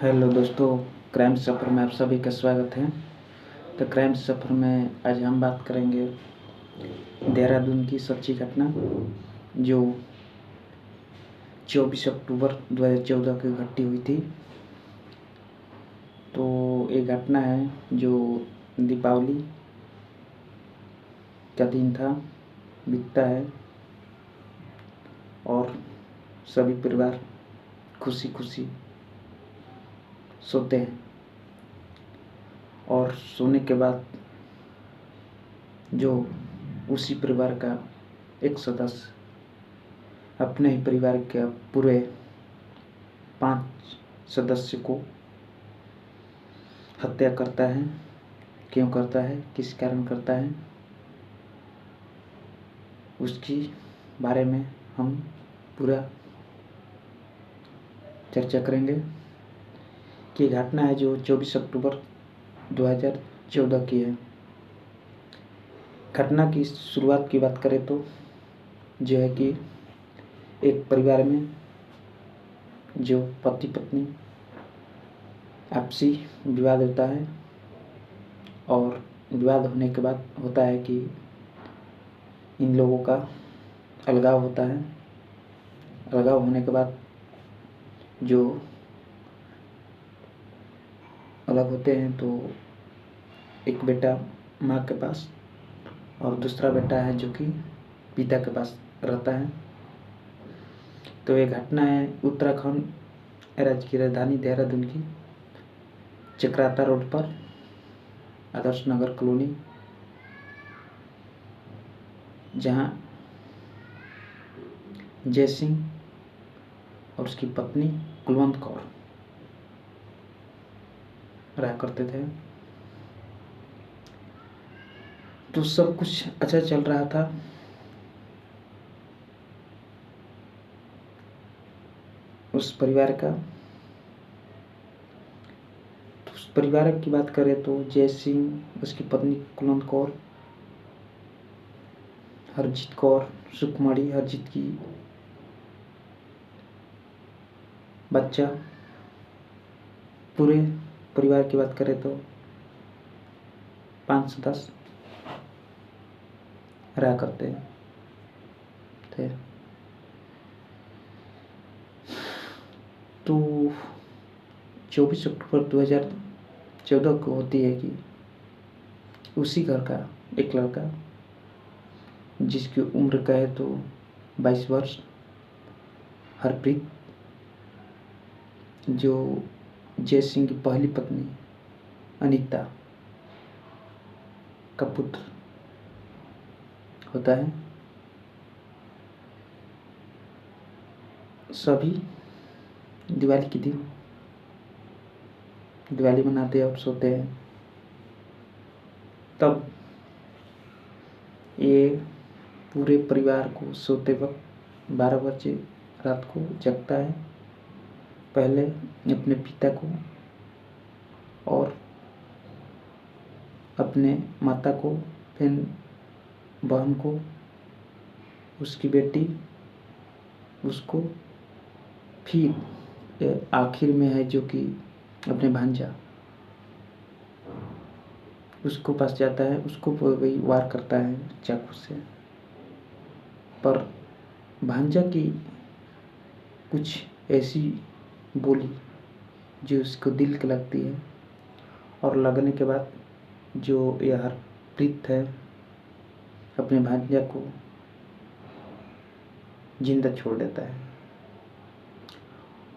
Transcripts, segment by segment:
Hello दोस्तों, crime सफ़र में आप सभी का स्वागत है। तो क्राइम सफ़र में आज हम बात करेंगे देहरादून की सच्ची घटना जो 24 अक्टूबर 2014 की घटी हुई थी। तो ये घटना है जो दीपावली का दिन था, बीतता है और सभी परिवार खुशी खुशी सोते हैं और सोने के बाद जो उसी परिवार का एक सदस्य अपने ही परिवार के पूरे 5 सदस्य को हत्या करता है। क्यों करता है, किस कारण करता है, उसकी बारे में हम पूरा चर्चा करेंगे कि घटना है जो 24 अक्टूबर 2014 की है। घटना की शुरुआत की बात करें तो जो है कि एक परिवार में जो पति पत्नी आपसी विवाद होता है और विवाद होने के बाद होता है कि इन लोगों का अलगाव होता है। अलगाव होने के बाद जो अलग होते हैं तो एक बेटा माँ के पास और दूसरा बेटा है जो कि पिता के पास रहता है। तो ये घटना है उत्तराखंड राज्य की राजधानी देहरादून की चक्राता रोड पर आदर्श नगर कॉलोनी, जहाँ जय सिंह और उसकी पत्नी कुलवंत कौर रहा करते थे। तो सब कुछ अच्छा चल रहा था। उस परिवार का उस परिवार की बात करें तो जय सिंह, उसकी पत्नी कुलवंत कौर, हरजीत कौर, सुकुमारी, हरजीत की बच्चा, पूरे परिवार की बात करें तो 5 सदस्य रहा करते थे। तो 24 अक्टूबर 2014 को होती है कि उसी घर का एक लड़का जिसकी उम्र का है तो 22 वर्ष, हरप्रीत, जो जय सिंह की पहली पत्नी अनीता का पुत्र होता है। सभी दिवाली के दिन दिवाली मनाते हैं और सोते हैं। तब ये पूरे परिवार को सोते वक्त 12 बजे रात को जगता है। पहले अपने पिता को और अपने माता को, फिर बहन को, उसकी बेटी, उसको, फिर आखिर में है जो कि अपने भांजा, उसको पास जाता है। उसको वही वार करता है चाकू से। पर भांजा की कुछ ऐसी बोली जो उसको दिल को लगती है और लगने के बाद जो यह हरप्रीत है अपने भांजा को जिंदा छोड़ देता है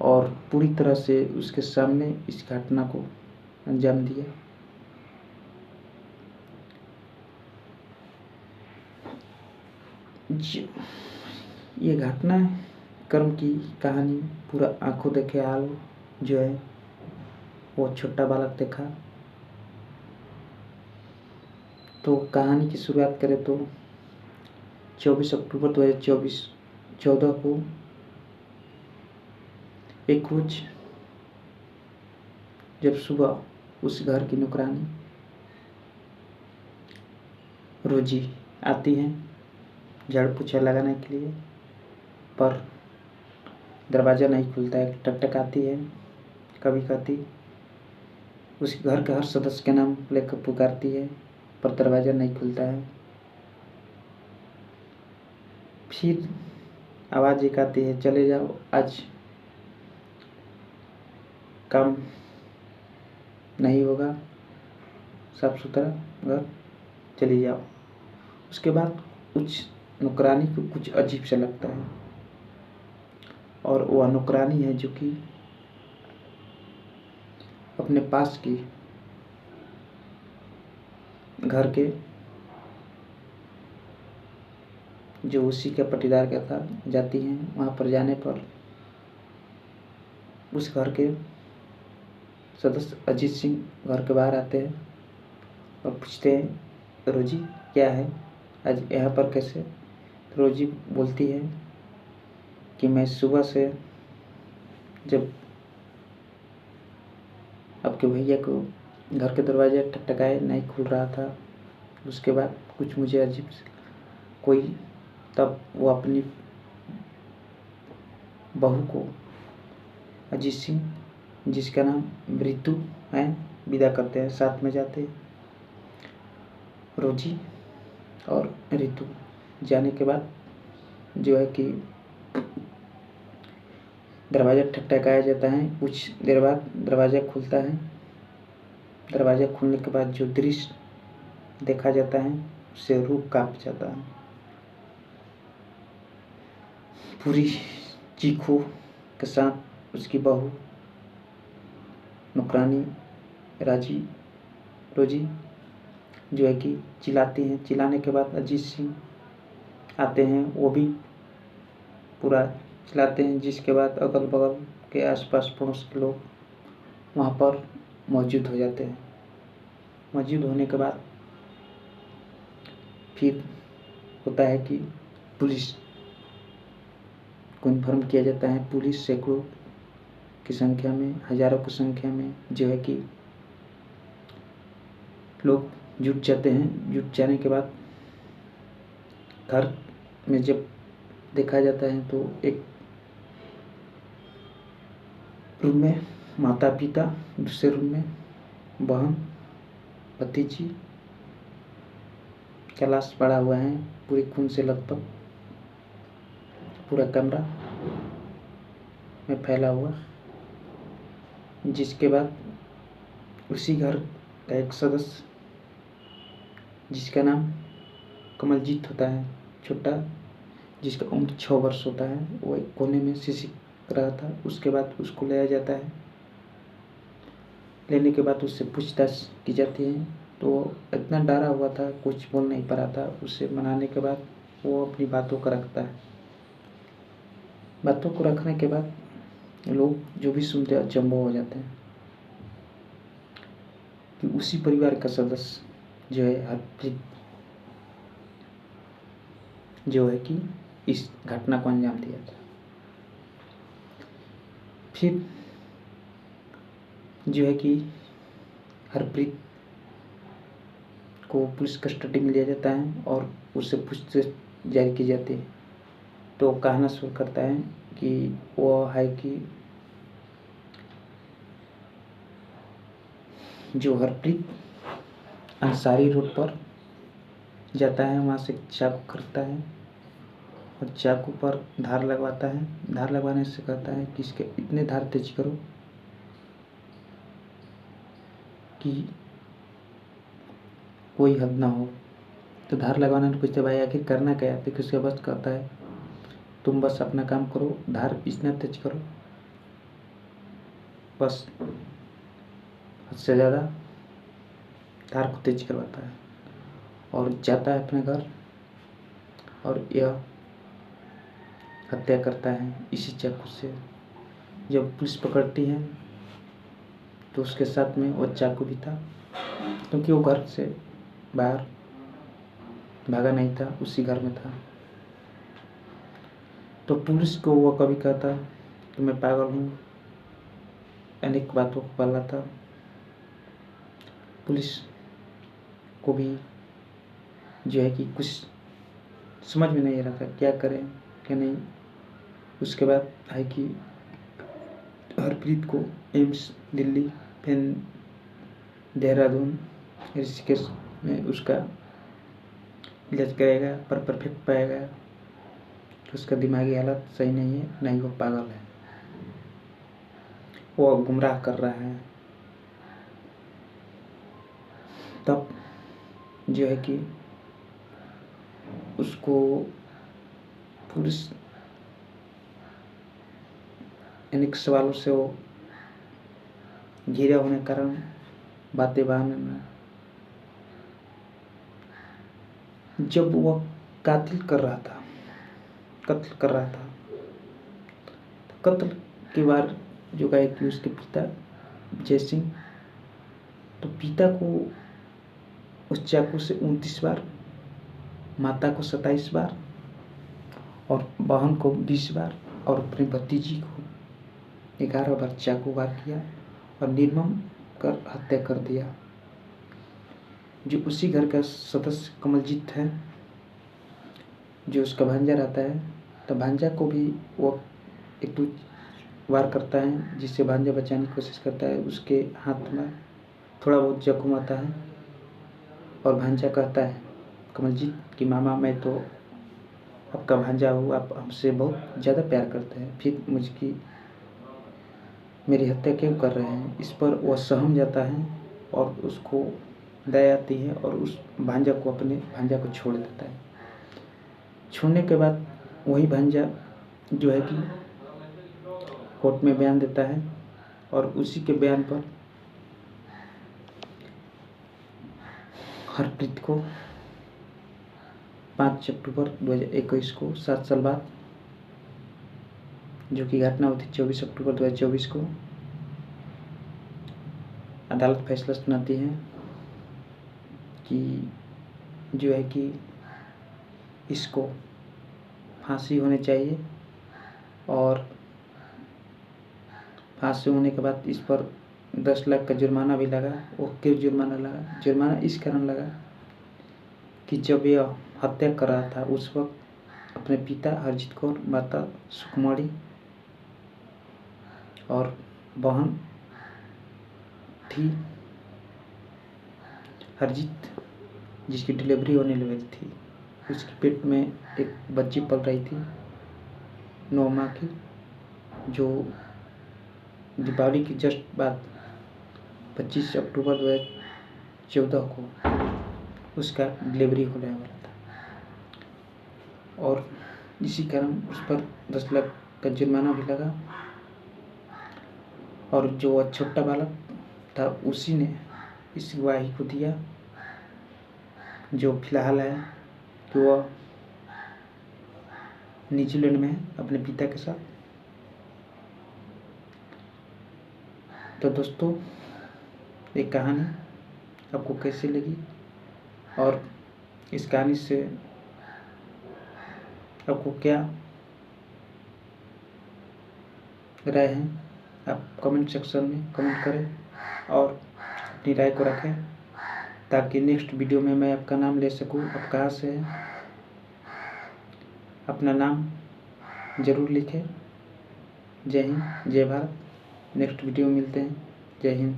और पूरी तरह से उसके सामने इस घटना को अंजाम दिया। ये घटना कर्म की कहानी पूरा आंखों देखे हाल जो है वो छोटा बालक देखा। तो कहानी की शुरुआत करें तो 24 अक्टूबर 2014 को एक रोज जब सुबह उस घर की नौकरानी रोजी आती है झाड़ू पोछा लगाने के लिए, पर दरवाज़ा नहीं खुलता है। टक टक आती है कभी कहती, उस घर के हर सदस्य के नाम लेकर पुकारती है, पर दरवाज़ा नहीं खुलता है। फिर आवाज़ एक आती है, चले जाओ, आज काम नहीं होगा, साफ सुथरा घर, चली जाओ। उसके बाद कुछ नौकरानी को कुछ अजीब सा लगता है, और वह नौकरानी है जो कि अपने पास की घर के जो उसी का पटीदार का था जाती हैं। वहाँ पर जाने पर उस घर के सदस्य अजीत सिंह घर के बाहर आते हैं और पूछते हैं, रोजी क्या है, आज यहाँ पर कैसे? रोजी बोलती है कि मैं सुबह से जब आपके भैया को घर के दरवाजे ठकठकाए नहीं खुल रहा था, उसके बाद कुछ मुझे अजीब कोई, तब वो अपनी बहू को अजीत सिंह, जिसका नाम मृत्यु है, विदा करते हैं। साथ में जाते रोजी और ऋतु। जाने के बाद जो है कि दरवाज़ा ठकठकाया जाता है। कुछ देर बाद दरवाज़ा खुलता है। दरवाज़ा खुलने के बाद जो दृश्य देखा जाता है उससे रूह कांप जाता है। पूरी चीखों के साथ उसकी बहू नौकरानी रोजी जो है कि चिल्लाती हैं। चिल्लाने के बाद अजीत सिंह आते हैं, वो भी पूरा चिल्लाते हैं, जिसके बाद अगल बगल के आसपास पड़ोस के लोग वहाँ पर मौजूद हो जाते हैं। मौजूद होने के बाद फिर होता है कि पुलिस को इन्फॉर्म किया जाता है। पुलिस सैकड़ों की संख्या में, हजारों की संख्या में जो है कि लोग जुट जाते हैं। जुट जाने के बाद घर में जब देखा जाता है तो एक रूम में माता पिता, दूसरे रूम में बहन भतीजी का लाश पड़ा हुआ है, पूरी खून से लथपथ, पूरा कमरा में फैला हुआ। जिसके बाद उसी घर का एक सदस्य जिसका नाम कमलजीत होता है, छोटा, जिसका उम्र 6 वर्ष होता है, वो एक कोने में सिसक रहा था। उसके बाद उसको लाया जाता है। लेने के बाद उससे पूछताछ की जाती है, तो इतना डरा हुआ था, कुछ बोल नहीं पा रहा था। उससे मनाने के बाद वो अपनी बातों को रखता है। बातों को रखने के बाद लोग जो भी सुनते हैं अचंभव हो जाते हैं कि उसी परिवार का सदस्य जो है हरप्रीत जो है कि इस घटना को अंजाम दिया था। फिर जो है कि हरप्रीत को पुलिस कस्टडी में लिया जाता है और उससे पूछताछ जारी की जाती है। तो कहना शुरू करता है कि वो है कि जो हरप्रीत अंसारी रोड पर जाता है, वहाँ से चाकू खरीदता है और चाकू पर धार लगवाता है। धार लगवाने से कहता है कि इसके इतने धार तेज करो कि कोई हद ना हो। तो धार लगवाने में पूछते, भाई आखिर करना क्या है? फिर उसके बाद कहता है, तुम बस अपना काम करो, धार इतना तेज करो, बस हद से ज़्यादा धार को तेज करवाता है और जाता है अपने घर और यह हत्या करता है इसी चाकू से। जब पुलिस पकड़ती है तो उसके साथ में वो चाकू भी था, क्योंकि वो घर से बाहर भागा नहीं था, उसी घर में था। तो पुलिस को वो कभी कहता कि मैं पागल हूँ, अनेक बातों को बताता। पुलिस को भी जो है कि कुछ समझ में नहीं रहा था क्या करें क्या नहीं। उसके बाद है कि हरप्रीत को एम्स दिल्ली, फिर देहरादून, ऋषिकेश में उसका इलाज कराएगा, पर परफेक्ट पाएगा कि उसका दिमागी हालत सही नहीं है, नहीं वो पागल है, वो गुमराह कर रहा है। तब जो है कि उसको पुलिस अनेक सवालों से वो घिरा होने के कारण बातें बहाने में, जब वह कत्ल कर रहा था तो कत्ल के बार जो गए कि उसके पिता जय सिंह, तो पिता को उस चाकू से 29 बार, माता को 27 बार और बहन को 20 बार और अपनी भतीजी को 11 बार चाकू वार किया और निर्मम कर हत्या कर दिया। जो उसी घर का सदस्य कमलजीत है, जो उसका भांजा रहता है, तो भांजा को भी वो 1-2 वार करता है, जिससे भांजा बचाने की कोशिश करता है। उसके हाथ में थोड़ा बहुत जख्म आता है और भांजा कहता है कमलजीत कि मामा, मैं तो आपका भांजा हूँ, आप हमसे बहुत ज़्यादा प्यार करते हैं, फिर मेरी हत्या क्यों कर रहे हैं। इस पर वह सहम जाता है और उसको दया आती है और उस भांजा को छोड़ देता है। छोड़ने के बाद वही भांजा जो है कि कोर्ट में बयान देता है और उसी के बयान पर हरप्रीत को 5 अक्टूबर 2021 को 7 साल बाद, जो कि घटना हुई थी 24 अक्टूबर 2024 को, अदालत फैसला सुनाती है कि जो है कि इसको फांसी होनी चाहिए और फांसी होने के बाद इस पर 10 लाख का जुर्माना भी लगा। वो क्यों जुर्माना लगा? जुर्माना इस कारण लगा कि जब यह हत्या कर रहा था उस वक्त अपने पिता हरजीत कौर, माता सुकुमारी और बहन थी हरजीत, जिसकी डिलीवरी होने वाली थी। उसके पेट में एक बच्ची पल रही थी 9 माह की, जो दीपावली की जस्ट बाद 25 अक्टूबर 2014 को उसका डिलीवरी होने वाला था और इसी कारण उस पर 10 लाख का जुर्माना भी लगा। और जो छोटा बालक था उसी ने इस गवाही को दिया, जो फिलहाल है कि वह न्यूजीलैंड में है अपने पिता के साथ। तो दोस्तों, ये कहानी आपको कैसी लगी और इस कहानी से आपको क्या राय है, आप कमेंट सेक्शन में कमेंट करें और अपनी राय को रखें, ताकि नेक्स्ट वीडियो में मैं आपका नाम ले सकूं। आप कहाँ से हैं, अपना नाम ज़रूर लिखें। जय हिंद, जय भारत। नेक्स्ट वीडियो में मिलते हैं। जय हिंद।